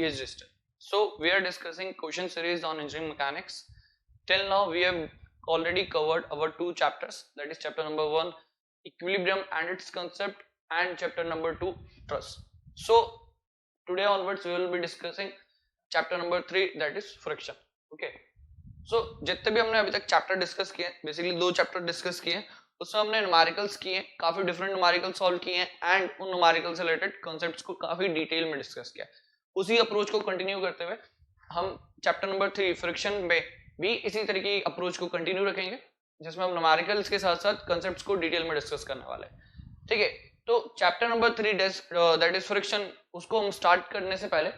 engaged still. So we are discussing question series on engineering mechanics. Till now we have already covered our 2 chapters, that is chapter number 1 equilibrium and its concept, and chapter number 2 truss. So today onwards we will be discussing chapter number 3, that is friction. Okay, so जितने भी हमने अभी तक chapter discuss किए, basically 2 chapter discuss किए, उसमें हमने numericals किए, काफी डिफरेंट न्यूमेरिकल सॉल्व किए एंड उन न्यूमेरिकल से रिलेटेड कॉन्सेप्ट्स को काफी डिटेल में डिस्कस किया. उसी अप्रोच को कंटिन्यू करते हुए हम चैप्टर नंबर 3 फ्रिक्शन में भी इसी तरीके की अप्रोच को कंटिन्यू रखेंगे, जिसमें हम न्यूमेरिकल्स के साथ साथ कॉन्सेप्ट्स को डिटेल में डिस्कस करने वाले हैं. ठीक है, तो chapter number 3 that is friction, उसको हम स्टार्ट करने से पहले,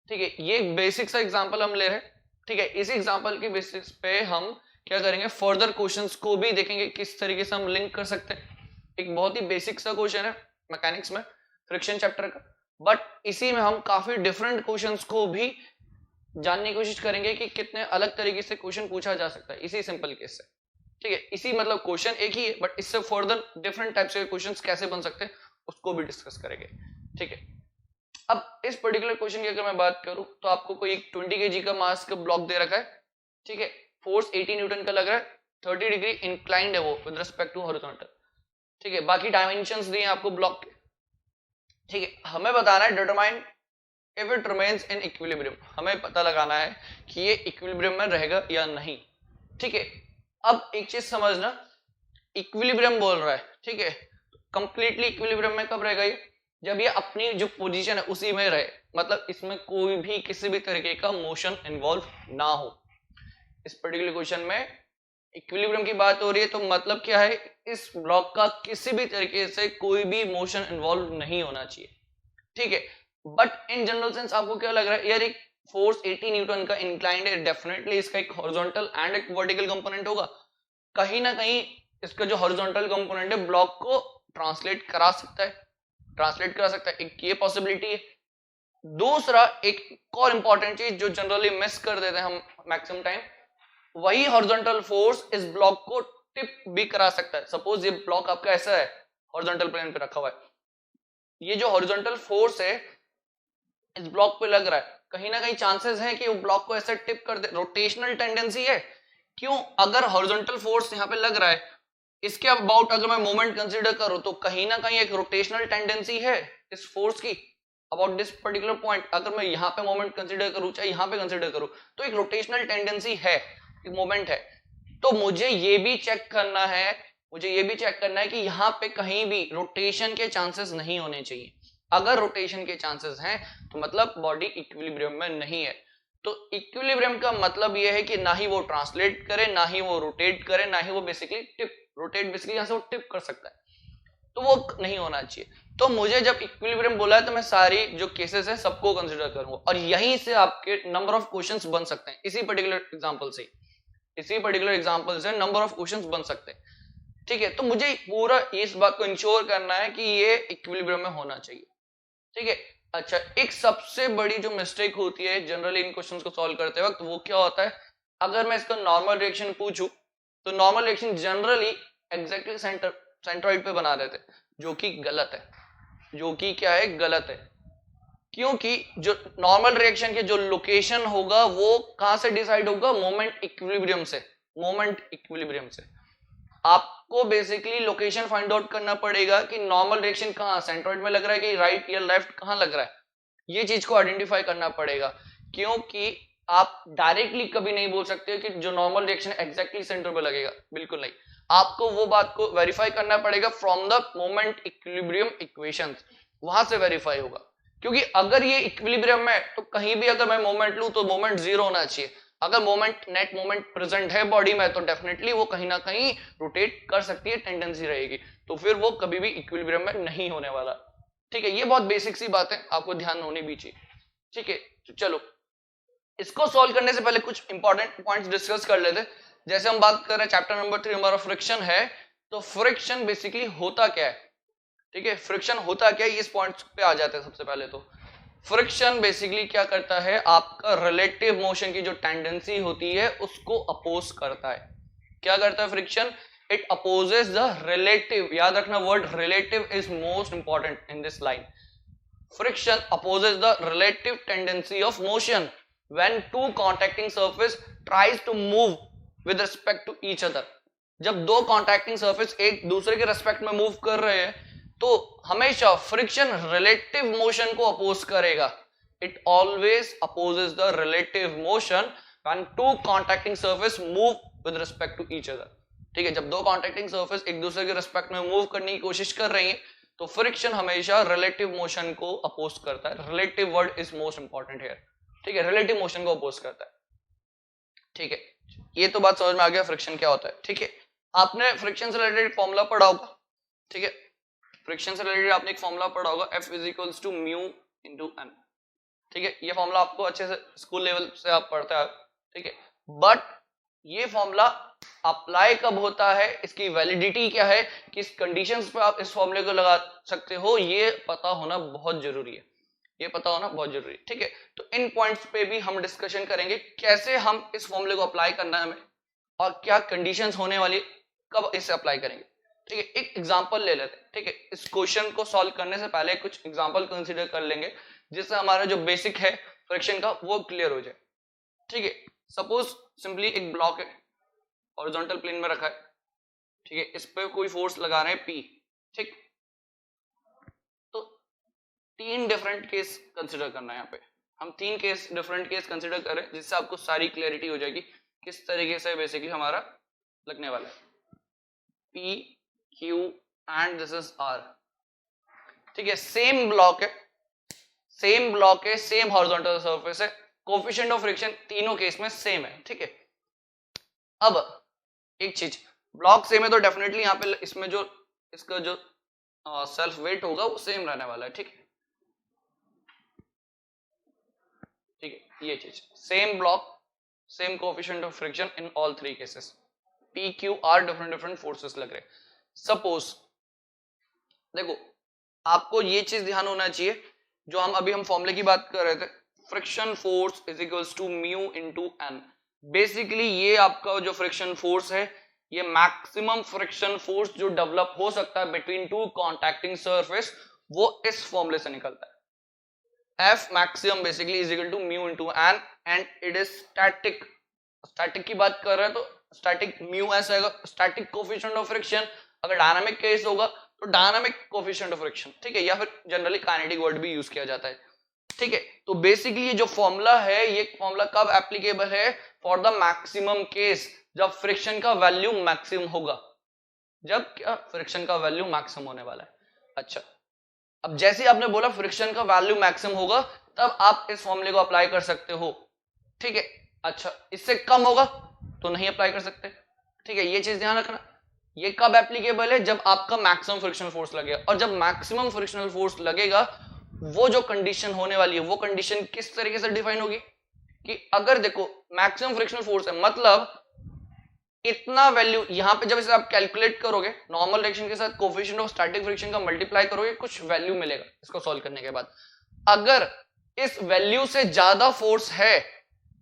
ठीक है, ये एक बेसिक सा एग्जांपल हम ले रहे हैं. ठीक है, इसी एग्जांपल के बेसिस पे हम क्या करेंगे, फर्दर क्वेश्चंस को भी देखेंगे किस तरीके से हम लिंक कर सकते हैं. एक बहुत ही बेसिक सा क्वेश्चन है मैकेनिक्स में फ्रिक्शन चैप्टर का, बट इसी में हम काफी डिफरेंट क्वेश्चंस को भी जानने की कोशिश करेंगे कि कितने अलग तरीके से क्वेश्चन पूछा जा सकता है इसी सिंपल केस से. ठीक है, इसी मतलब क्वेश्चन एक ही है बट इससे फर्दर डिफरेंट टाइप्स के क्वेश्चंस कैसे बन सकते हैं उसको भी डिस्कस करेंगे. ठीक है, अब इस पर्टिकुलर क्वेश्चन की अगर मैं बात करूं तो आपको कोई एक 20 kg का मास का ब्लॉक दे रखा है. ठीक है, फोर्स 80 न्यूटन का लग रहा है, 30 डिग्री इंक्लाइंड है वो विद रिस्पेक्ट टू हॉरिजॉन्टल. ठीक है, बाकी डायमेंशंस दिए हैं आपको ब्लॉक के. ठीक है, हमें बताना है determine if it remains in equilibrium, हमें पता लगाना है कि ये इक्विलिब्रियम में रहेगा या नहीं. ठीक है, अब एक चीज समझना, इक्विलिब्रियम बोल रहा है, ठीक है, कंप्लीटली इक्विलिब्रियम में कब रहेगा ये, जब ये अपनी जो पोजीशन है उसी में रहे, मतलब इसमें कोई भी किसी भी तरीके का मोशन इन्वॉल्व ना हो. इस पर्टिकुलर क्वेश्चन में इक्विलिब्रियम की बात हो रही है, तो मतलब क्या है, इस ब्लॉक का किसी भी तरीके से कोई भी मोशन इन्वॉल्व नहीं होना चाहिए. ठीक है, बट इन जनरल सेंस आपको क्या लग रहा है, यार एक फोर्स 80 न्यूटन का इंक्लाइंड है, डेफिनेटली इसका एक हॉरिजॉन्टल एंड एक वर्टिकल कंपोनेंट होगा. कहीं ना कहीं इसका जो हॉरिजॉन्टल कंपोनेंट है ब्लॉक को ट्रांसलेट करा सकता है, एक ये पॉसिबिलिटी है. दूसरा एक और इंपॉर्टेंट चीज जो जनरली मिस कर देते हैं हम मैक्सिमम टाइम, वही हॉरिजॉन्टल फोर्स इस ब्लॉक को टिप भी करा सकता है. सपोज ये ब्लॉक आपका ऐसा है, हॉरिजॉन्टल प्लेन पे रखा हुआ है, ये जो हॉरिजॉन्टल फोर्स है इस ब्लॉक पे लग रहा है, कहीं ना कहीं चांसेस है कि वो ब्लॉक को ऐसे टिप कर दे. रोटेशनल टेंडेंसी है. क्यों, अगर हॉरिजॉन्टल फोर्स यहाँ पे लग रहा है, इसके अबाउट अगर मैं मोमेंट कंसीडर करूं तो कहीं ना कहीं एक रोटेशनल टेंडेंसी है इस फोर्स की अबाउट दिस पर्टिकुलर पॉइंट. अगर मैं यहाँ पे मोमेंट कंसीडर करूं चाहे यहाँ पे कंसीडर करूं, तो एक रोटेशनल टेंडेंसी है, एक मोमेंट है. तो मुझे ये भी चेक करना है, कि यहाँ पे कहीं भी रोटेशन के चांसेस नहीं होने चाहिए. अगर रोटेशन के चांसेस हैं तो मतलब बॉडी इक्विलिब्रियम में नहीं है. तो इक्विलिब्रियम का मतलब ये है कि ना ही वो ट्रांसलेट करे, ना ही वो रोटेट करे, ना ही वो बेसिकली टिप, रोटेट बेसिकली यहाँ से वो टिप कर सकता है, तो वो नहीं होना चाहिए. तो मुझे जब इक्विलिब्रियम बोला है तो मैं सारी जो केसेस है सबको कंसीडर करूंगा, और यहीं से आपके नंबर ऑफ क्वेश्चंस बन सकते हैं. इसी पर्टिकुलर एग्जांपल से नंबर ऑफ क्वेश्चंस बन सकते हैं. ठीक है, तो मुझे पूरा इस बात को इंश्योर करना है कि ये इक्विलिब्रियम में होना चाहिए. ठीक है, अच्छा, एक सबसे बड़ी जो मिस्टेक होती है जनरली इन क्वेश्चंस को सॉल्व करते वक्त, वो क्या होता है, अगर मैं इसका नॉर्मल रिएक्शन पूछूं तो normal reaction generally exactly centroid पे बना देते, जो कि गलत है. गलत है. क्योंकि जो नॉर्मल रिएक्शन के जो लोकेशन होगा वो कहां से डिसाइड होगा, मोमेंट इक्विलिब्रियम से. आपको बेसिकली लोकेशन फाइंड आउट करना पड़ेगा कि नॉर्मल रिएक्शन कहां, सेंट्रॉइड में लग रहा है कि राइट या लेफ्ट, कहां लग रहा है, ये चीज को आइडेंटिफाई करना पड़ेगा. क्योंकि आप डायरेक्टली कभी नहीं बोल सकते कि जो नॉर्मल रिएक्शन एग्जैक्टली सेंटर पे लगेगा, बिल्कुल नहीं. आपको वो बात को वेरीफाई करना पड़ेगा from the moment equilibrium equations, वहां से वेरीफाई होगा. क्योंकि अगर ये इक्विलिब्रियम में, तो कहीं भी अगर मैं मोमेंट लूं तो मोमेंट जीरो होना चाहिए. अगर नेट मोमेंट प्रेजेंट है बॉडी में तो डेफिनेटली वो कहीं ना कहीं रोटेट कर सकती है, टेंडेंसी रहेगी, तो फिर वो कभी भी इक्विलिब्रियम में नहीं होने वाला. ठीक है, ये बहुत बेसिक सी बात है, आपको ध्यान होनी भी चाहिए. ठीक है, तो चलो इसको सॉल्व करने से पहले कुछ इंपॉर्टेंट पॉइंट्स डिस्कस कर लेते. जैसे हम बात कर रहे हैं चैप्टर नंबर 3 हमारा फ्रिक्शन है, तो फ्रिक्शन बेसिकली होता क्या है. ठीक है, फ्रिक्शन होता क्या है, इस पॉइंट पे आ जाते हैं. सबसे पहले तो फ्रिक्शन बेसिकली क्या करता है, आपका रिलेटिव मोशन की जो टेंडेंसी होती है उसको अपोज करता है. क्या करता है friction, it opposes the relative, याद रखना word relative is most important in this line. friction opposes the relative tendency of motion when two contacting surface tries to move with respect to each other. जब दो contacting surface एक दूसरे के respect में move कर रहे हैं तो हमेशा friction relative motion को oppose करेगा. It always opposes the relative motion when two contacting surface move with respect to each other. ठीक है, जब दो कॉन्टैक्टिंग सरफेस एक दूसरे के रिस्पेक्ट में मूव करने की कोशिश कर रही हैं तो फ्रिक्शन हमेशा रिलेटिव मोशन को अपोज करता है. Relative word is most important here. ठीक है, रिलेटिव मोशन को अपोज करता है. ठीक है, ये तो बात समझ में आ गया फ्रिक्शन क्या होता है. ठीक है, आपने फ्रिक्शन से रिलेटेड फॉर्मूला पढ़ा होगा. ठीक है, फ्रिक्शन से रिलेटेड आपने एक फॉर्मूला पढ़ा होगा F = mu × n. ठीक है, ये फॉर्मूला आपको अच्छे से स्कूल लेवल से आप पढ़ते हैं. ठीक है, बट ये फॉर्मूला अप्लाई कब होता है, इसकी वैलिडिटी क्या है, किस कंडीशंस पे आप इस फॉर्मूले को लगा सकते हो, ये पता होना बहुत जरूरी है. ये पता होना बहुत जरूरी है. ठीक है, तो इन पॉइंट्स पे भी हम डिस्कशन करेंगे कैसे हम इस फॉर्मूले को अप्लाई करना है हमें और क्या कंडीशंस होने वाली, कब इसे अप्लाई करेंगे. ठीक है, एक एग्जांपल ले लेते हैं. ठीक है, इस क्वेश्चन को सॉल्व करने से पहले कुछ एग्जांपल कंसीडर कर लेंगे जिससे हमारा जो बेसिक है फ्रिक्शन का वो क्लियर हो जाए. ठीक है, सपोज सिंपली एक ब्लॉक है, हॉरिजॉन्टल प्लेन में रखा है. ठीक है, इस पे कोई फोर्स लगा रहे हैं P. ठीक, तो तीन डिफरेंट केस कंसीडर करना है. यहाँ पे हम तीन डिफरेंट केस कंसीडर करें जिससे आपको सारी क्लैरिटी हो जाएगी किस तरीके से बेसिकली हमारा लगने वाला है. P, Q and this is R. ठीक है, सेम ब्लॉक है, सेम हॉरिजॉन्टल सरफेस है, कोफिशिएंट ऑफ फ्रिक्शन तीनों केस में सेम है. ठीक है, अब एक चीज, ब्लॉक सेम है तो डेफिनेटली यहाँ पे इसमें जो इसका जो सेल्फ वेट होगा वो सेम रहने वाला है. ठीक है, ठीक है, ये चीज same block, same coefficient of friction in all three cases. P, Q, R different forces लग रहे. सपोज देखो, आपको ये चीज ध्यान होना चाहिए जो हम फॉर्मूले की बात कर रहे थे, friction force = mu × n. Basically ये आपका जो फ्रिक्शन फोर्स है ये मैक्सिमम फ्रिक्शन फोर्स जो डेवलप हो सकता है बिटवीन टू कॉन्टैक्टिंग सरफेस वो इस फॉर्मूले से निकलता है. F maximum basically = mu × n and it is static. Static की बात कर रहे हैं तो स्टैटिक म्यू ऐसा आएगा, स्टैटिक कोफिशिएंट ऑफ फ्रिक्शन. अगर डायनामिक केस होगा तो डायनामिक कोफिशिएंट ऑफ फ्रिक्शन. ठीक है, या फिर जनरली काइनेटिक वर्ड भी यूज किया जाता है. ठीक है, तो बेसिकली ये जो फॉर्मूला है ये फॉर्मूला कब एप्लीकेबल है, फॉर द मैक्सिमम केस, जब फ्रिक्शन का वैल्यू मैक्सिमम होगा. जब क्या फ्रिक्शन का वैल्यू मैक्सिमम होने वाला है. अच्छा, अब जैसे आपने बोला फ्रिक्शन का वैल्यू मैक्सिमम होगा तब आप इस फॉर्मूले को अप्लाई कर सकते हो. ठीक है, अच्छा इससे कम होगा तो नहीं अप्लाई कर सकते. ठीक है, ये चीज ध्यान रखना. ये कब एप्लीकेबल है, जब आपका मैक्सिमम फ्रिक्शनल फोर्स लगेगा. और जब मैक्सिमम फ्रिक्शनल फोर्स लगेगा वो जो कंडीशन होने वाली है वो कंडीशन किस तरीके से डिफाइन होगी कि अगर देखो मैक्सिमम फ्रिक्शनल फोर्स है मतलब इतना वैल्यू, यहां पे जब इसे आप कैलकुलेट करोगे नॉर्मल डायरेक्शन के साथ कोफिशिएंट ऑफ स्टैटिक फ्रिक्शन का मल्टीप्लाई करोगे कुछ वैल्यू मिलेगा इसको सॉल्व करने के बाद. अगर इस वैल्यू से ज्यादा फोर्स है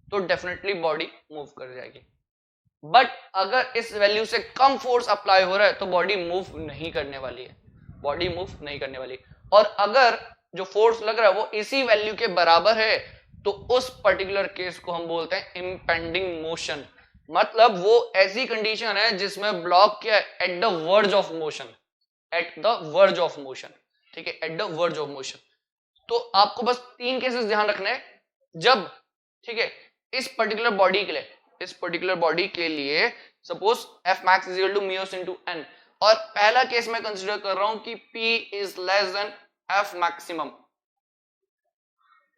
तो डेफिनेटली बॉडी मूव कर जाएगी. बट अगर इस वैल्यू से कम फोर्स अप्लाई हो रहा है तो बॉडी मूव नहीं करने वाली है. बॉडी मूव नहीं करने वाली. और अगर जो फोर्स लग रहा है वो इसी वैल्यू के बराबर है तो उस पर्टिकुलर केस को हम बोलते हैं इंपेंडिंग मोशन. मतलब वो ऐसी कंडीशन है जिसमें ब्लॉक क्या है, eight the verge of motion. Eight the verge of motion. ठीक है, eight the verge of motion. तो आपको बस तीन केसेस ध्यान रखने हैं जब, ठीक है, इस पर्टिकुलर बॉडी के लिए suppose F max = mu × n. और पहला केस मैं कंसीडर कर रहा हूं कि P is less than F maximum.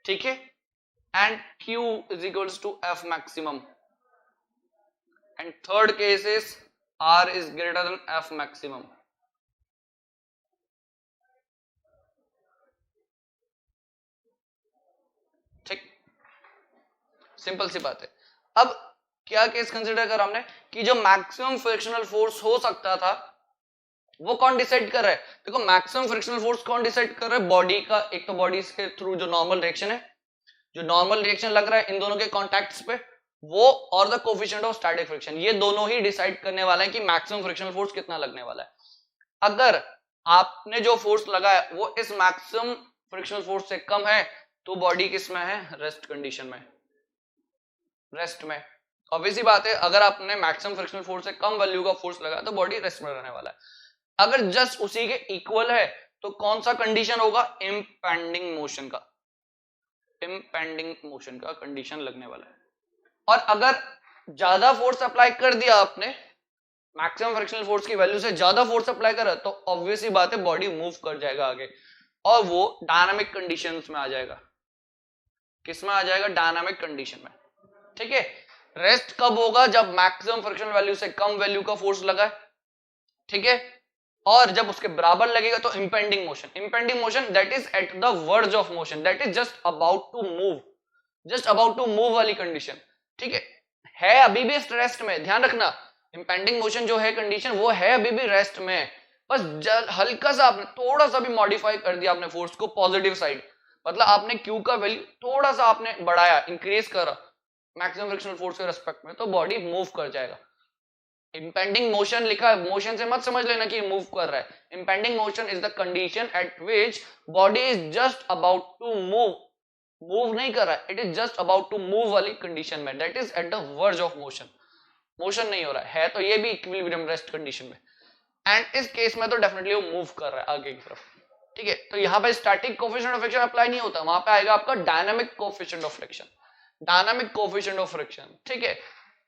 ठीक है, and Q = F maximum. And third case is R is greater than F maximum. ठीक, सिंपल सी बात है. अब क्या केस कंसीडर करा हमने कि जो मैक्सिमम फ्रिक्शनल फोर्स हो सकता था वो कौन डिसाइड कर रहा है. देखो मैक्सिमम फ्रिक्शनल फोर्स कौन डिसाइड कर रहा है, बॉडी का. एक तो बॉडी के थ्रू जो नॉर्मल रिएक्शन है, जो नॉर्मल रिएक्शन लग रहा है इन दोनों के कॉन्टैक्ट्स पे वो, और the coefficient of static friction, ये दोनों ही डिसाइड करने वाले हैं कि मैक्सिमम फ्रिक्शनल फोर्स कितना लगने वाला है. अगर आपने जो फोर्स लगाया वो इस मैक्सिमम फ्रिक्शनल फोर्स से कम है तो बॉडी किस में है, रेस्ट कंडीशन में, रेस्ट में। ऑब्वियसली बात है, अगर आपने मैक्सिमम फ्रिक्शनल फोर्स से कम वैल्यू का फोर्स लगाया तो बॉडी रेस्ट में रहने वाला है। अगर जस्ट उसी के इक्वल है तो कौन सा कंडीशन होगा, इम्पेंडिंग मोशन का, इम्पेंडिंग मोशन का कंडीशन लगने वाला है। और अगर ज्यादा फोर्स अप्लाई कर दिया आपने, मैक्सिमम फ्रिक्शनल फोर्स की वैल्यू से ज्यादा फोर्स अप्लाई करा, तो ऑब्वियसली बात है बॉडी मूव कर जाएगा आगे और वो डायनामिक कंडीशंस में आ जाएगा। किस में आ जाएगा, डायनामिक कंडीशन में। ठीक है, रेस्ट कब होगा, जब मैक्सिमम फ्रिक्शनल वैल्यू से कम वैल्यू का फोर्स लगा है। ठीक है, और जब उसके बराबर लगेगा तो impending motion, impending motion that is at the verge of motion, that is just about to move, just about to move वाली कंडीशन। ठीक है अभी भी रेस्ट में, ध्यान रखना इंपेंडिंग मोशन जो है कंडीशन वो है अभी भी रेस्ट में, बस हल्का सा आपने थोड़ा सा भी मॉडिफाई कर दिया आपने फोर्स को पॉजिटिव साइड, मतलब आपने क्यू का वैल्यू थोड़ा सा आपने बढ़ाया, इंक्रीज करा मैक्सिमम फ्रिक्शनल फोर्स के रेस्पेक्ट में, तो बॉडी मूव कर जाएगा। इंपेंडिंग मोशन लिखा है, मोशन से मत समझ लेना कि मूव कर रहा है। Impending motion is the condition at which body is just about to move, move नहीं कर रहा है, it is just about to move वाली कंडीशन में, that is at the verge of motion, motion नहीं हो रहा है तो ये भी इक्विलिब्रियम रेस्ट कंडीशन में, एंड इस केस में तो डेफिनेटली वो मूव कर रहा है आगे की तरफ। ठीक है, तो यहाँ पे static coefficient of friction apply नहीं होता, वहां पे आएगा आपका dynamic coefficient of friction, dynamic coefficient of friction. ठीक है,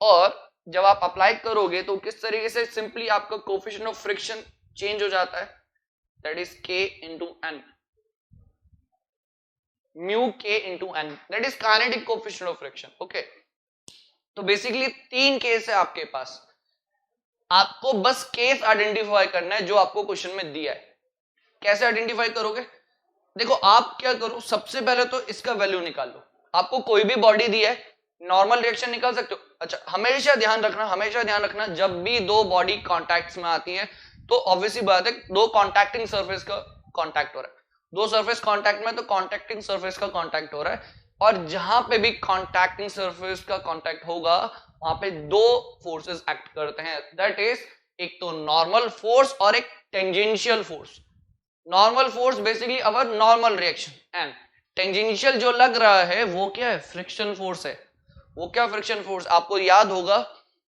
और जब आप अप्लाई करोगे तो किस तरीके से, सिंपली आपका कोएफिशिएंट ऑफ फ्रिक्शन चेंज हो जाता है, that is k into n, mu k into n, that is kinetic coefficient of friction. Okay, तो बेसिकली तीन केस है आपके पास, आपको बस केस आइडेंटिफाई करना है जो आपको क्वेश्चन में दिया है। कैसे आइडेंटिफाई करोगे, देखो आप क्या करो, सबसे पहले तो इसका वैल्यू निकाल लो, आपको कोई भी बॉडी दी है, नॉर्मल रिएक्शन निकाल सकते हो। अच्छा, हमेशा ध्यान रखना, हमेशा ध्यान रखना, जब भी दो बॉडी कॉन्टैक्ट्स में आती है तो ऑब्वियसली बात है दो कॉन्टैक्टिंग सरफेस का कॉन्टैक्ट हो रहा है, दो सरफेस कॉन्टैक्ट में तो कॉन्टैक्टिंग सरफेस का कॉन्टैक्ट हो रहा है, और जहां पे भी कॉन्टैक्टिंग सरफेस का कॉन्टैक्ट होगा वहां पे दो फोर्सेस एक्ट करते हैं, दैट इज एक तो नॉर्मल फोर्स और एक tangential force. Normal force basically our normal reaction, and tangential जो लग रहा है वो क्या है, फ्रिक्शन फोर्स है। वो क्या फ्रिक्शन फोर्स, आपको याद होगा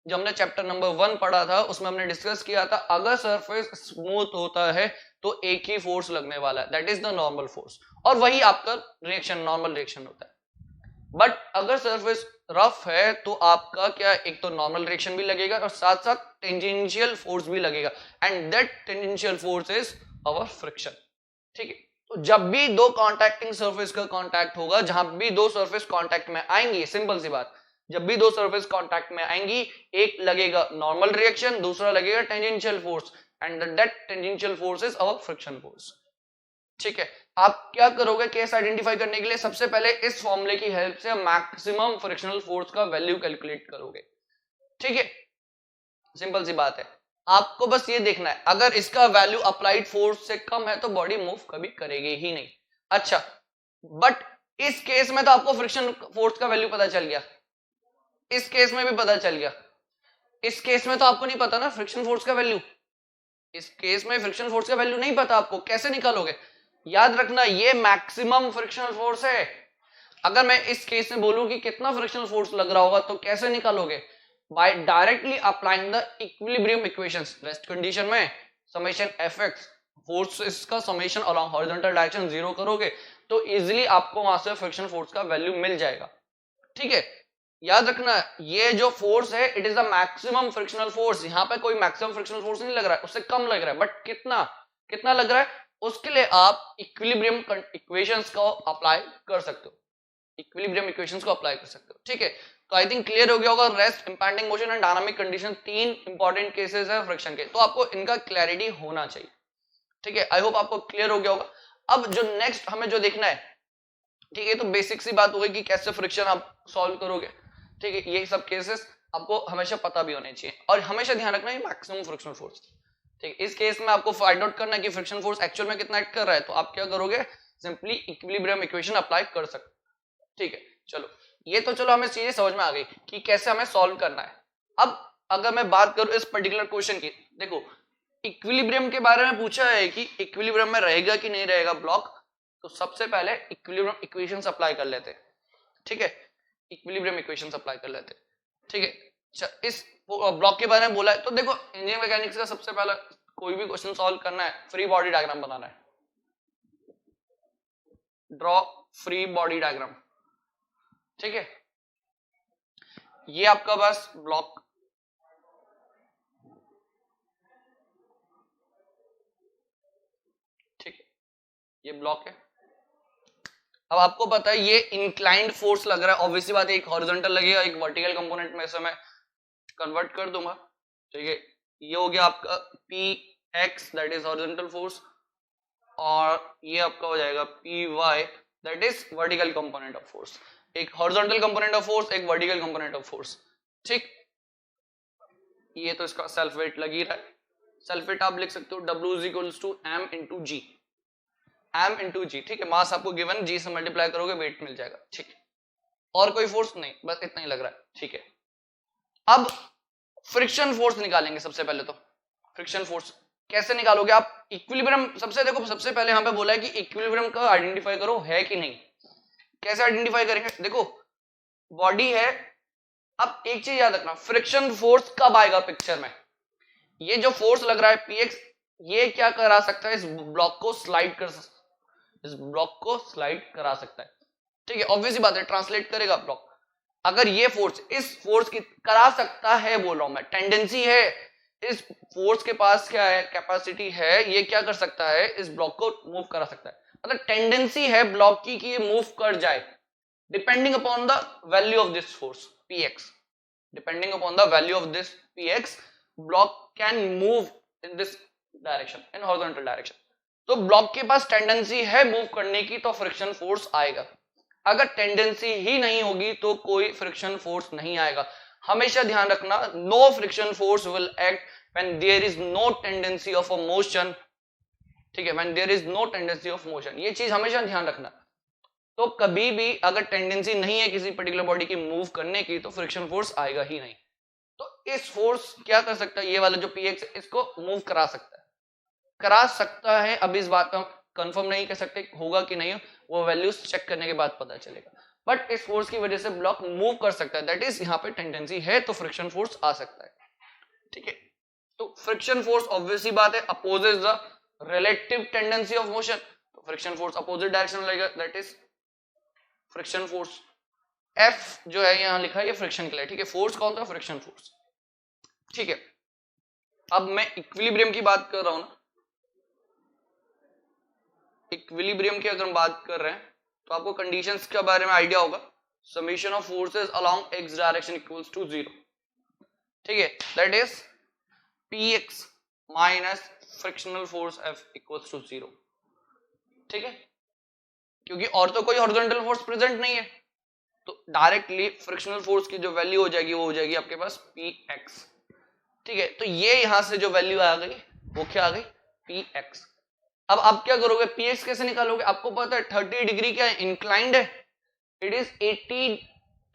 जब हमने चैप्टर नंबर 1 पढ़ा था उसमें हमने डिस्कस किया था, अगर सरफेस स्मूथ होता है तो एक ही फोर्स लगने वाला है, that is the normal force, और वही आपका रिएक्शन नॉर्मल रिएक्शन होता है। बट अगर सरफेस रफ है तो आपका क्या, एक तो नॉर्मल रिएक्शन भी लगेगा और साथ साथ टेंजेंशियल फोर्स भी लगेगा, and that tangential force is our friction. ठीक है, तो जब भी दो कॉन्टैक्टिंग सरफेस का कॉन्टैक्ट होगा, जहां भी दो सरफेस कॉन्टैक्ट में आएंगी, सिंपल सी बात, जब भी दो सरफेस कॉन्टैक्ट में आएंगी एक लगेगा नॉर्मल रिएक्शन, दूसरा लगेगा tangential force, and that tangential force is our friction force. ठीक है, आप क्या करोगे केस आइडेंटिफाई करने के लिए, सबसे पहले इस फॉर्मूले की हेल्प से मैक्सिमम फ्रिक्शनल फोर्स का वैल्यू कैलकुलेट करोगे। ठीक है, सिंपल सी बात है, आपको बस ये देखना है, अगर इसका वैल्यू अप्लाइड फोर्स से कम है तो बॉडी मूव कभी करेगी ही नहीं। अच्छा, बट इस केस में तो आपको फ्रिक्शन फोर्स का वैल्यू पता चल गया, इस केस में भी पता चल गया, इस केस में तो आपको नहीं पता ना फ्रिक्शन फोर्स का वैल्यू, इस केस में फ्रिक्शन फोर्स का वैल्यू नहीं पता आपको, कैसे निकालोगे, याद रखना ये मैक्सिमम फ्रिक्शनल फोर्स है। अगर मैं इस केस में बोलूं कि कितना फ्रिक्शनल फोर्स लग रहा होगा तो कैसे निकालोगे, by directly applying the equilibrium equations. Rest condition में समेशन fx, फोर्सेस का समेशन अलोंग हॉरिजॉन्टल डायरेक्शन 0 करोगे तो इजीली आपको वहां से फ्रिक्शन फोर्स का वैल्यू मिल जाएगा। ठीक है, याद रखना ये जो फोर्स है it is the maximum frictional force, यहाँ पे कोई मैक्सिमम फ्रिक्शनल फोर्स नहीं लग रहा है, उससे कम लग रहा है, बट कितना कितना लग रहा है उसके लिए आप इक्विलिब्रियम इक्वेशंस को अप्लाई कर सकते हो, इक्विलिब्रियम इक्वेशंस को अप्लाई कर सकते हो। ठीक है, तो आई थिंक क्लियर हो गया होगा, rest, impending motion and dynamic condition तीन इंपॉर्टेंट केसेस है फ्रिक्शन के, तो आपको इनका क्लैरिटी होना चाहिए। ठीक है, आई होप आपको क्लियर हो गया होगा। अब जो नेक्स्ट हमें जो देखना है, ठीक है, तो बेसिक सी बात हो गई कि कैसे फ्रिक्शन आप सॉल्व करोगे। ठीक है, ये सब केसेस आपको हमेशा पता भी होने चाहिए, और हमेशा ध्यान रखना है मैक्सिमम फ्रिक्शनल फोर्स। ठीक है, इस केस में आपको फाइंड आउट करना है कि फ्रिक्शन फोर्स एक्चुअल में कितना एक्ट कर रहा है, तो आप क्या करोगे, सिंपली इक्विलिब्रियम इक्वेशन अप्लाई कर सकते। ठीक है, चलो ये तो चलो हमें चीजें समझ में आ गई कि कैसे हमें सॉल्व करना है। अब अगर मैं बात करूं इस पर्टिकुलर क्वेश्चन की, देखो इक्विलिब्रियम के बारे में पूछा है कि इक्विलिब्रियम में रहेगा कि नहीं रहेगा ब्लॉक, तो सबसे पहले इक्विलिब्रियम इक्वेशंस अप्लाई कर लेते हैं, ठीक है, इक्विलिब्रियम इक्वेशंस अप्लाई कर लेते हैं, ठीक है। इस ब्लॉक के बारे में बोला है तो देखो इंजीनियरिंग मैकेनिक्स का सबसे पहला कोई भी क्वेश्चन सॉल्व करना है, फ्री बॉडी डायग्राम बनाना है, ड्रॉ फ्री बॉडी डायग्राम, ठीक है। ये आपका बस ब्लॉक, ठीक है, ये ब्लॉक है। अब आपको पता है ये इंक्लाइंड फोर्स लग रहा है, ऑब्वियसली बात है, एक हॉरिजॉन्टल लगेगा, एक वर्टिकल कंपोनेंट में से मैं कन्वर्ट कर दूंगा, ठीक है। ये हो गया आपका P x that is horizontal force, और ये आपका हो जाएगा P y that is vertical component of force. एक हॉरिजॉन्टल कंपोनेंट ऑफ फोर्स, एक वर्टिकल कंपोनेंट ऑफ फोर्स, ठीक। ये तो इसका सेल्फ वेट लग ही रहा है, सेल्फ वेट आप लिख सकते हो W इज equals to m into g, m into g, ठीक है। मास आपको गिवन, जी से मल्टीप्लाई करोगे वेट मिल जाएगा, ठीक है। और कोई फोर्स नहीं, बस इतना ही लग रहा है, ठीक है। अब फ्रिक्शन फोर्स निकालेंगे सबसे पहले। तो फ्रिक्शन फोर्स कैसे निकालोगे आप? इक्विलिब्रियम सबसे देखो, सबसे पहले यहाँ पे बोला है कि इक्विलिब्रियम का आइडेंटिफाई करो है कि नहीं। कैसे आइडेंटिफाई करेंगे? देखो बॉडी है, अब एक चीज याद रखना, फ्रिक्शन फोर्स कब आएगा पिक्चर में? ये जो फोर्स लग रहा है px, ये क्या करा सकता है? इस ब्लॉक को स्लाइड कर, इस ब्लॉक को स्लाइड करा सकता है, ठीक है। ऑब्वियसली बात है, ट्रांसलेट करेगा ब्लॉक। अगर ये फोर्स इस फोर्स की करा सकता है, बोल रहा हूं मैं, टेंडेंसी है, इस फोर्स के पास क्या है, कैपेसिटी है, ये क्या कर सकता है, इस ब्लॉक को मूव करा सकता है। मतलब टेंडेंसी है ब्लॉक की कि ये मूव कर जाए, depending upon the value of this force px, depending upon the value of this px, block can move in this direction, in horizontal direction. तो ब्लॉक के पास टेंडेंसी है मूव करने की, तो फ्रिक्शन फोर्स आएगा। अगर टेंडेंसी ही नहीं होगी तो कोई फ्रिक्शन फोर्स नहीं आएगा। हमेशा ध्यान रखना, no friction force will act when there is no tendency of a motion, ठीक है, when there is no tendency of motion, ये चीज हमेशा ध्यान रखना। तो कभी भी अगर टेंडेंसी नहीं है किसी पर्टिकुलर बॉडी की मूव करने की, तो फ्रिक्शन फोर्स आएगा ही नहीं। तो इस फोर्स क्या कर सकता है, ये वाला जो px, इसको मूव करा सकता है। अब इस बात का कंफर्म नहीं कर सकते होगा कि नहीं, वो वैल्यूज चेक करने के बाद पता चलेगा। बट इस फोर्स की वजह से ब्लॉक मूव कर सकता है, दैट इज यहाँ पे टेंडेंसी है, तो फ्रिक्शन फोर्स आ सकता है, ठीक है। तो फ्रिक्शन फोर्स ऑब्वियसली बात है opposes the relative tendency of motion, तो फ्रिक्शन फोर्स अपोजिट डायरेक्शन में लगेगा, that is friction force. F जो है यहाँ लिखा है, ये फ्रिक्शन के लिए, ठीक है। फोर्स कौन था? फ्रिक्शन फोर्स, ठीक है। अब मैं इक्विलिब्रियम की बात कर रहा हूं ना, इक्विलिब्रियम की अगर हम बात कर रहे हैं तो आपको कंडीशंस के बारे में आइडिया होगा। Summation of forces along x direction equals to 0, ठीक है, that is px minus frictional force F equals to 0, ठीक है। क्योंकि और तो कोई हॉरिजॉन्टल फोर्स प्रेजेंट नहीं है, तो डायरेक्टली फ्रिक्शनल फोर्स की जो वैल्यू हो जाएगी वो हो जाएगी आपके पास px, ठीक है। तो ये यहां से जो वैल्यू आ गई वो क्या आ गई? px। अब आप क्या करोगे? px कैसे निकालोगे? आपको पता है 30 डिग्री क्या है? इंक्लाइंड है, it is 80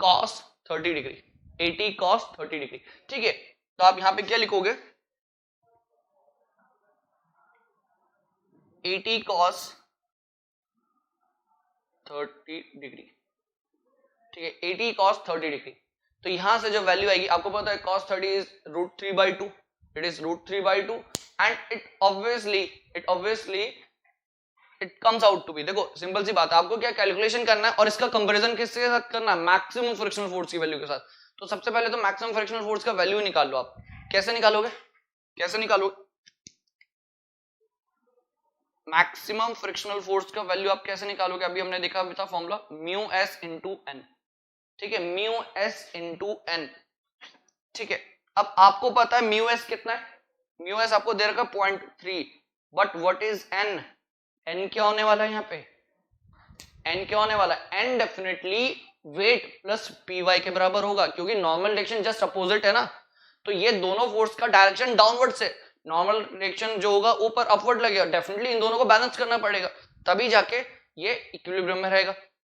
cos 30 degree, 80 cos 30 degree, ठीक है। तो आप यहां पे क्या लिखोगे? 80 cos 30 डिग्री, ठीक है, 80 cos 30 डिग्री। तो यहां से जो वैल्यू आएगी, आपको पता है cos 30 is √3/2, it is √3/2, and it obviously it comes out to be, देखो सिंपल सी बात है, आपको क्या कैलकुलेशन करना है और इसका कंपैरिजन किसके साथ करना है? मैक्सिमम फ्रिक्शनल फोर्स की वैल्यू के साथ। तो सबसे पहले तो मैक्सिमम फ्रिक्शनल फोर्स का वैल्यू निकाल लो आप। कैसे निकालोगे? मैक्सिमम फ्रिक्शनल फोर्स का वैल्यू आप कैसे निकालोगे? अभी हमने देखा था फॉर्मूला μs इंटू एन, ठीक है, μs इंटू एन, ठीक है। अब आपको पता है μs कितना है? μs आपको दे रखा 0.3, but what is n? n क्या होने वाला है यहाँ पे? n क्या होने वाला है? n definitely weight plus py के बराबर होगा, क्योंकि नॉर्मल डायरेक्शन जस्ट अपोजिट है ना। तो ये दोनों फोर्स का डायरेक्शन डाउनवर्ड से, नॉर्मल डायरेक्शन जो होगा ऊपर अपवर्ड लगेगा, डेफिनेटली इन दोनों को बैलेंस करना पड़ेगा, तभी जाके ये इक्विलिब्रियम में रहेगा।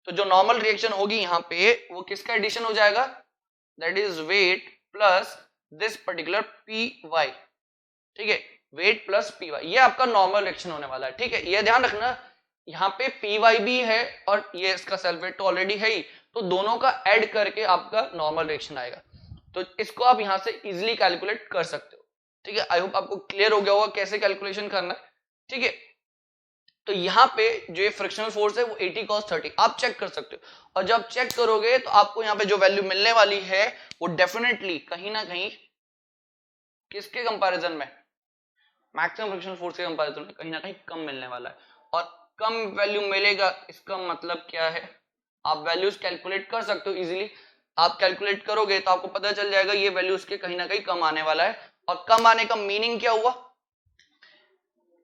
तो जो नॉर्मल रिएक्शन होगी यहाँ पे, वो किसका एडिशन हो जाएगा? That is weight plus this particular py, ठीक है, वेट प्लस py, ये आपका नॉर्मल रिएक्शन होने वाला है, ठीक है। ये ध्यान रखना, यहाँ पे पी वाई भी है और ये इसका सेल्फ वेट तो ऑलरेडी है ही, तो दोनों का ऐड करके आपका नॉर्मल रिएक्शन आएगा। तो इसको आप यहाँ से इजिली कैलकुलेट कर सकते हो। ठीक है, आई होप आपको क्लियर हो गया होगा कैसे कैलकुलेशन करना है। ठीक है, तो यहाँ पे जो ये फ्रिक्शनल फोर्स है वो 80 cos 30 आप चेक कर सकते हो, और जब चेक करोगे तो आपको यहाँ पे जो वैल्यू मिलने वाली है वो डेफिनेटली कहीं ना कहीं किसके कंपैरिजन में, मैक्सिमम फ्रिक्शनल फोर्स के कंपैरिजन में कहीं ना कहीं कम मिलने वाला है। और कम वैल्यू मिलेगा इसका मतलब क्या है, आप वैल्यूज कैलकुलेट कर सकते हो इजीली। आप कैलकुलेट करोगे तो आपको पता चल जाएगा ये वैल्यूज के कहीं ना कहीं कम आने वाला है। और कम आने का मीनिंग क्या हुआ,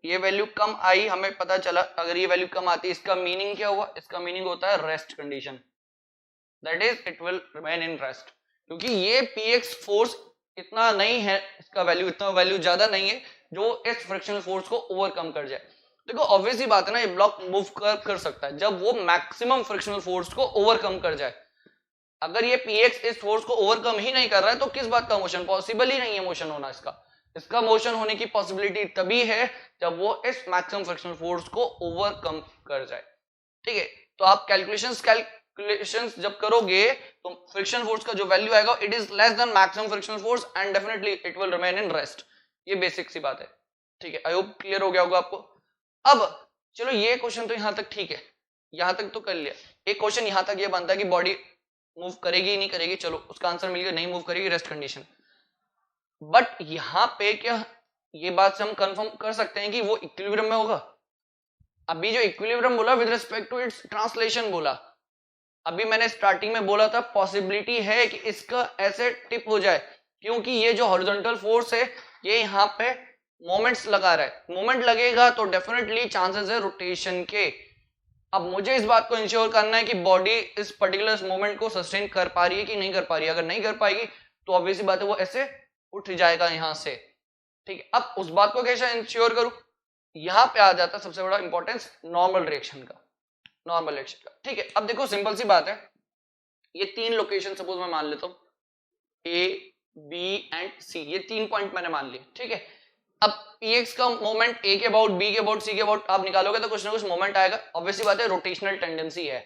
ये वैल्यू कम आई, हमें पता चला अगर ये वैल्यू कम आती है इसका मीनिंग क्या हुआ, इसका मीनिंग होता है rest condition, that is it will remain in rest. क्योंकि ये px फोर्स इतना नहीं है, इसका वैल्यू इतना वैल्यू ज्यादा नहीं है जो इस फ्रिक्शनल फोर्स को ओवरकम कर जाए। देखो ऑब्वियस ही बात है ना, ये ब्लॉक मूव कर सकता है जब वो मैक्सिमम फ्रिक्शनल फोर्स को ओवरकम कर जाए। अगर ये px इस फोर्स को ओवरकम ही नहीं कर रहा है तो किस बात का मोशन, पॉसिबल ही नहीं है मोशन होना इसका मोशन होने की पॉसिबिलिटी तभी है जब वो इस मैक्सिमम फ्रिक्शनल फोर्स को ओवरकम कर जाए। ठीक है, तो आप कैलकुलेशंस जब करोगे तो फ्रिक्शन फोर्स का जो वैल्यू आएगा it is less than maximum frictional force and definitely it will remain in rest. ये बेसिक सी बात है। ठीक है, आई होप क्लियर हो गया होगा आपको। अब चलो ये क्वेश्चन तो यहां तक ठीक है, यहां तक तो कर लिया। एक क्वेश्चन यहां तक ये बनता है कि बॉडी मूव करेगी नहीं करेगी, चलो उसका आंसर मिल गया, नहीं मूव करेगी, रेस्ट कंडीशन। बट यहां पे क्या ये बात से हम कंफर्म कर सकते हैं कि वो इक्विलिब्रियम में होगा? अभी जो इक्विलिब्रियम बोला with respect to its translation बोला, अभी मैंने स्टार्टिंग में बोला था पॉसिबिलिटी है कि इसका ऐसे टिप हो जाए, क्योंकि ये जो हॉरिजॉन्टल फोर्स है ये यहाँ पे मोमेंट्स लगा रहा है, मोमेंट लगेगा तो डेफिनेटली चांसेस है रोटेशन के। अब मुझे इस बात को इंश्योर करना है कि बॉडी इस पर्टिकुलर मोमेंट को सस्टेन कर पा रही है कि नहीं कर पा रही है। अगर नहीं कर पाएगी तो ऑब्वियसली बात है वो ऐसे उठ जाएगा यहां से। ठीक है, अब उस बात को कैसे इंश्योर करूं, यहां पे आ जाता है सबसे बड़ा इंपॉर्टेंस नॉर्मल रिएक्शन का, नॉर्मल रिएक्शन का। ठीक है, अब देखो सिंपल सी बात है, ये तीन लोकेशन सपोज मैं मान लेता हूं ए बी एंड सी, ये तीन पॉइंट मैंने मान लिए। ठीक है, अब px का मोमेंट a के अबाउट, b के अबाउट, c के अबाउट आप निकालोगे तो कुछ ना कुछ मोमेंट आएगा, ऑब्वियसली बात है रोटेशनल टेंडेंसी है।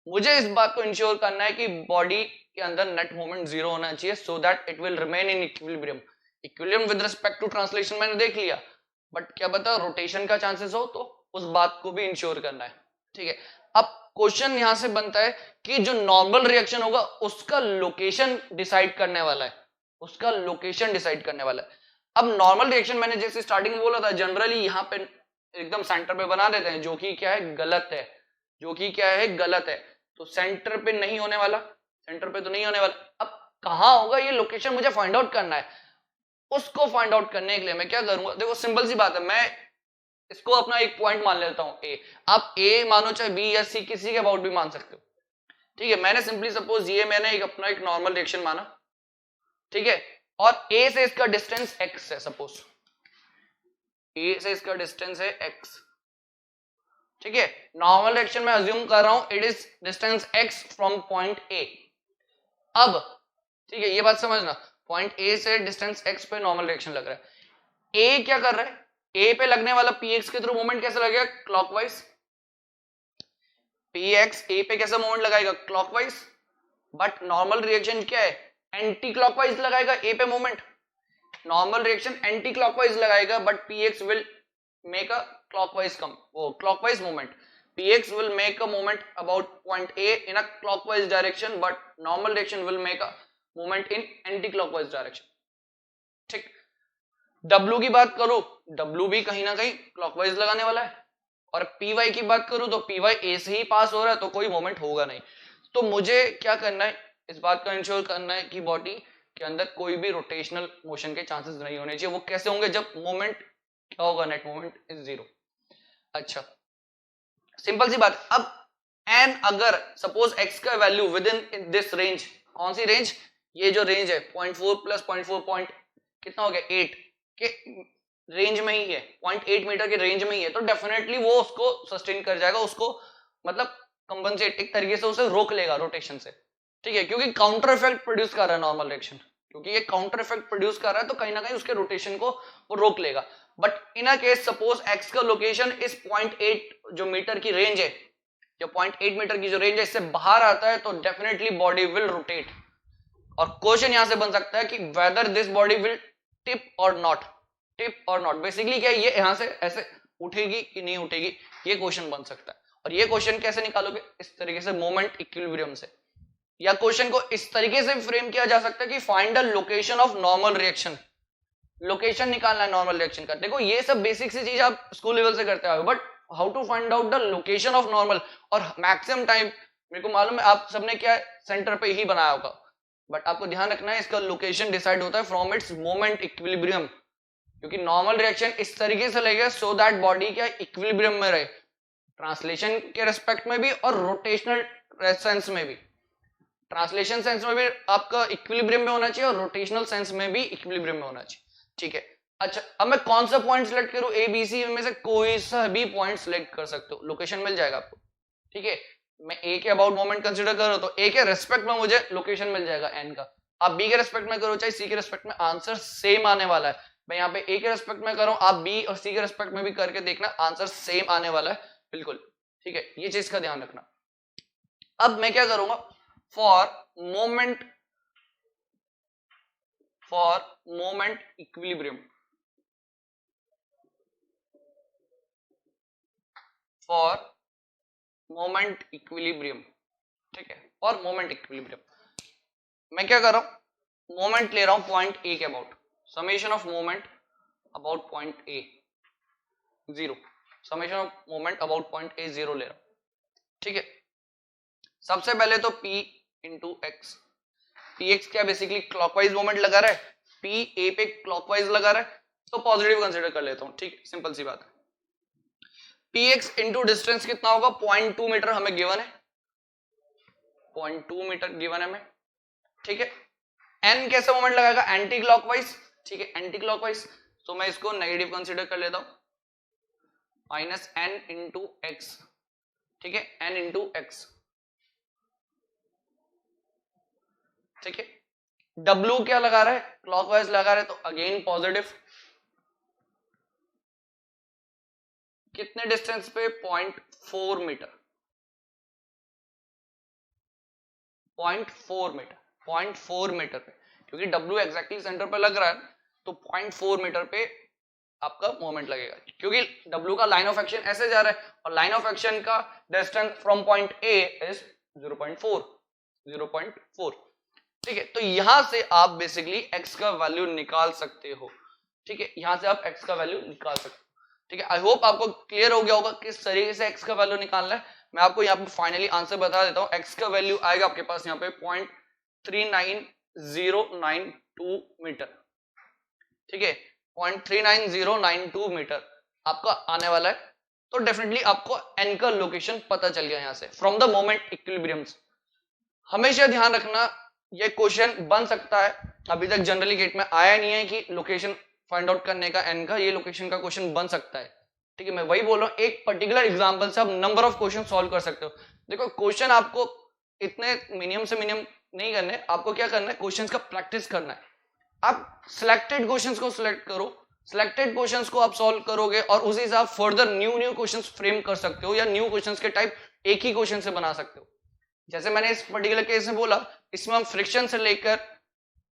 मुझे इस बात को इंश्योर करना है कि बॉडी के अंदर नेट मोमेंट जीरो होना चाहिए so that it will remain in equilibrium. Equilibrium with respect to translation मैंने देख लिया, बट क्या पता रोटेशन का चांसेस हो, तो उस बात को भी इंश्योर करना है। ठीक है, अब क्वेश्चन यहां से बनता है कि जो नॉर्मल रिएक्शन होगा उसका लोकेशन डिसाइड करने वाला है, उसका लोकेशन डिसाइड करने वाला है। अब नॉर्मल रिएक्शन मैंने जैसे स्टार्टिंग में बोला था जनरली यहाँ पे एकदम सेंटर पे बना देते हैं, जो कि क्या है गलत है, जो कि क्या है गलत है। तो सेंटर पे नहीं होने वाला, सेंटर पे तो नहीं होने वाला। अब कहाँ होगा ये लोकेशन मुझे फाइंड आउट करना है, उसको फाइंड आउट करने के लिए मैं क्या करूंगा, देखो सिंपल सी बात है, मैं इसको अपना एक पॉइंट मान लेता हूं ए, आप ए मानो चाहे बी या सी, किसी के अबाउट भी मान सकते हो। ठीक है, मैंने सिंपली सपोज ये मैंने एक अपना एक नॉर्मल रिएक्शन माना। ठीक है, और a से इसका डिस्टेंस x है, सपोज a से इसका डिस्टेंस है x। ठीक है, नॉर्मल रिएक्शन में अज्यूम कर रहा हूं it is distance x from point a। अब ठीक है, ये बात समझना, पॉइंट a से डिस्टेंस x पे नॉर्मल रिएक्शन लग रहा है। a क्या कर रहा है, a पे लगने वाला px के थ्रू मोमेंट कैसे लगेगा, क्लॉकवाइज। px a पे कैसा मोमेंट लगाएगा, क्लॉकवाइज। बट नॉर्मल रिएक्शन क्या है, एंटी क्लॉकवाइज लगाएगा ए पे moment. Normal reaction anti clockwise लगाएगा but px will make a clockwise clockwise moment. px will make a moment about point a in a clockwise direction, but normal reaction will make a moment in anti clockwise direction. ठीक, w की बात करूं, w भी कहीं ना कहीं clockwise लगाने वाला है, और py की बात करूं तो py a से ही पास हो रहा है तो कोई मोमेंट होगा नहीं। तो मुझे क्या करना है, इस बात का इंश्योर करना है कि बॉडी के अंदर कोई भी रोटेशनल मोशन के चांसेस नहीं होने चाहिए। वो कैसे होंगे, जब मोमेंट क्या होगा, नेट मोमेंट इज जीरो। अच्छा, सिंपल सी बात। अब एन अगर सपोज x का value with in this range, कौन सी रेंज, ये जो रेंज है 0.4 प्लस 0.4 पॉइंट कितना हो गया 8 के रेंज में ही है, 0.8 मीटर के रेंज में ही है, तो डेफिनेटली वो उसको सस्टेन कर जाएगा, उसको मतलब कंपनसेट एक तरीके से उसे रोक लेगा रोटेशन से। ठीक है, क्योंकि काउंटर इफेक्ट प्रोड्यूस कर रहा है नॉर्मल रिएक्शन, क्योंकि ये काउंटर इफेक्ट प्रोड्यूस कर रहा है तो कहीं ना कहीं उसके रोटेशन को वो रोक लेगा। But in a case suppose x का लोकेशन इस 0.8 जो मीटर की रेंज है, जो 0.8 मीटर की जो रेंज है, इससे बाहर आता है तो डेफिनेटली बॉडी विल रोटेट। और क्वेश्चन यहां से बन सकता है कि whether this body will tip और नॉट, टिप और नॉट। बेसिकली क्या है, ये यहां से ऐसे उठेगी कि नहीं उठेगी, ये क्वेश्चन बन सकता है। और ये क्वेश्चन कैसे निकालोगे, इस तरीके से मोमेंट इक्विलिब्रियम से। या क्वेश्चन को इस तरीके से फ्रेम किया जा सकता है कि find the location of normal reaction, location निकालना है नॉर्मल रिएक्शन का। देखो ये सब बेसिक सी चीज आप स्कूल लेवल से करते आए हो, but how to find out the location of normal. और मैक्सिमम टाइम मेरे को मालूम है आप सबने क्या सेंटर पे ही बनाया होगा, बट आपको ध्यान रखना है इसका लोकेशन डिसाइड होता है फ्रॉम इट्स मोमेंट इक्विलिब्रियम, क्योंकि नॉर्मल रिएक्शन इस तरीके से लगेगा सो दैट बॉडी क्या इक्विलिब्रियम में रहे, ट्रांसलेशन के रेस्पेक्ट में भी और रोटेशनल सेंस में भी। ट्रांसलेशन सेंस में भी आपका इक्विलिब्रियम में होना चाहिए और रोटेशनल सेंस में भी इक्विलिब्रियम में होना चाहिए, ठीक है। अच्छा, अब मैं कौन सा पॉइंट सिलेक्ट करूं, ए बी सी में से कोई सा भी पॉइंट सिलेक्ट कर सकते हो, लोकेशन मिल जाएगा आपको, ठीक है। मैं ए के अबाउट मोमेंट कंसीडर कर रहा हूं तो ए के रेस्पेक्ट में मुझे लोकेशन मिल जाएगा एन का। आप बी के रेस्पेक्ट में करो चाहे सी के रेस्पेक्ट में, आंसर सेम आने वाला है। मैं यहाँ पे ए के रेस्पेक्ट में कर रहा हूं, आप बी और सी के रेस्पेक्ट में भी करके देखना, आंसर सेम आने वाला है बिल्कुल, ठीक है। ये चीज का ध्यान रखना। अब मैं क्या करूंगा, for moment equilibrium, for moment equilibrium, ठीक है। और मोमेंट इक्विलिब्रियम मैं क्या कर रहा हूं, मोमेंट ले रहा हूं पॉइंट ए के about, summation of moment about point A 0, summation of moment about point A 0 ले रहा हूं, ठीक है। सबसे पहले तो P into x, P x क्या बेसिकली क्लॉकवाइज मोमेंट लगा रहा है, पी ए पे क्लॉकवाइज लगा रहा है तो पॉजिटिव कंसीडर कर लेता हूं, ठीक है, सिंपल सी बात है। पी एक्स इंटू डिस्टेंस कितना होगा, 0.2 मीटर हमें गिवन है, 0.2 मीटर गिवन है हमें, ठीक है। एन कैसे मोमेंट लगाएगा, एंटी क्लॉकवाइज, ठीक है, एंटी क्लॉकवाइज, तो मैं इसको नेगेटिव कंसीडर कर लेता हूं, माइनस एन इंटू एक्स, ठीक है, एन इंटू एक्स, ठीक है। W क्या लगा रहा है, क्लॉकवाइज लगा रहा है तो अगेन पॉजिटिव, कितने डिस्टेंस पे, 0.4 मीटर, 0.4 मीटर, 0.4 मीटर पे, क्योंकि W एग्जैक्टली सेंटर पे लग रहा है तो 0.4 मीटर पे आपका मोमेंट लगेगा, क्योंकि W का लाइन ऑफ एक्शन ऐसे जा रहा है और लाइन ऑफ एक्शन का distance from point A is 0.4, ठीक है। तो यहां से आप बेसिकली x का वैल्यू निकाल सकते हो, ठीक है, यहां से आप x का वैल्यू निकाल सकते हो, ठीक है। आई होप आपको क्लियर हो गया होगा किस तरीके से x का वैल्यू निकालना है। मैं आपको यहाँ पे फाइनली आंसर बता देता हूँ, x का वैल्यू आएगा आपके पास यहाँ पे 0.39092 मीटर, ठीक है, 0.39092 मीटर आपका आने वाला है। तो डेफिनेटली आपको n का लोकेशन पता चल गया यहाँ से फ्रॉम द मोमेंट इक्विलिब्रियम्स। हमेशा ध्यान रखना ये क्वेश्चन बन सकता है, अभी तक जनरली गेट में आया नहीं है कि लोकेशन फाइंड आउट करने का एन का, ये लोकेशन का क्वेश्चन बन सकता है, ठीक है। मैं वही बोल रहा हूँ, एक पर्टिकुलर एग्जांपल से आप नंबर ऑफ क्वेश्चन सॉल्व कर सकते हो। देखो क्वेश्चन आपको इतने मिनिमम से मिनिमम नहीं करने, आपको क्या करना है, क्वेश्चंस का प्रैक्टिस करना है। आप सिलेक्टेड क्वेश्चंस को सिलेक्ट करो, सिलेक्टेड क्वेश्चंस को आप सॉल्व करोगे और उसी हिसाब फर्दर न्यू क्वेश्चंस फ्रेम कर सकते हो या न्यू क्वेश्चंस के टाइप एक ही क्वेश्चन से बना सकते हो। जैसे मैंने इस पर्टिकुलर केस में बोला, इसमें हम फ्रिक्शन से लेकर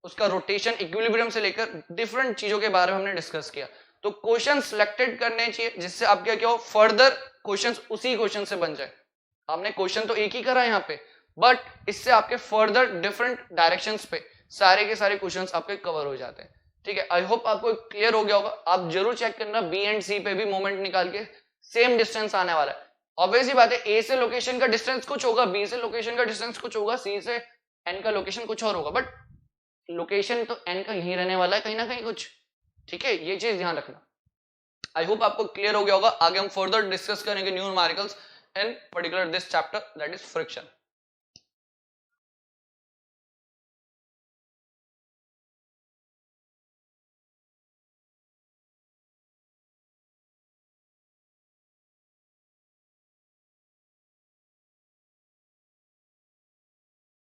उसका रोटेशन, इक्विलिब्रियम से लेकर डिफरेंट चीजों के बारे में हमने डिस्कस किया। तो क्वेश्चन सिलेक्टेड करने चाहिए जिससे आप क्या हो, फर्दर क्वेश्चंस उसी क्वेश्चन से बन जाए। आपने क्वेश्चन तो एक ही करा यहाँ पे, बट इससे आपके फर्दर डिफरेंट डायरेक्शंस पे सारे के सारे क्वेश्चंस आपके कवर हो जाते हैं, ठीक है। आई होप आपको क्लियर हो गया होगा। आप जरूर चेक करना बी एंड सी पे भी मोमेंट निकाल के सेम डिस्टेंस आने वाला है। ऑब्वियसली बात है, ए से लोकेशन का डिस्टेंस कुछ होगा, बी से लोकेशन का डिस्टेंस कुछ होगा, सी से एन का लोकेशन कुछ और होगा, बट लोकेशन तो एन का यही रहने वाला है कहीं ना कहीं कुछ, ठीक है। ये चीज ध्यान रखना। आई होप आपको क्लियर हो गया होगा। आगे हम फर्दर डिस्कस करेंगे numericals in particular this chapter, that is friction.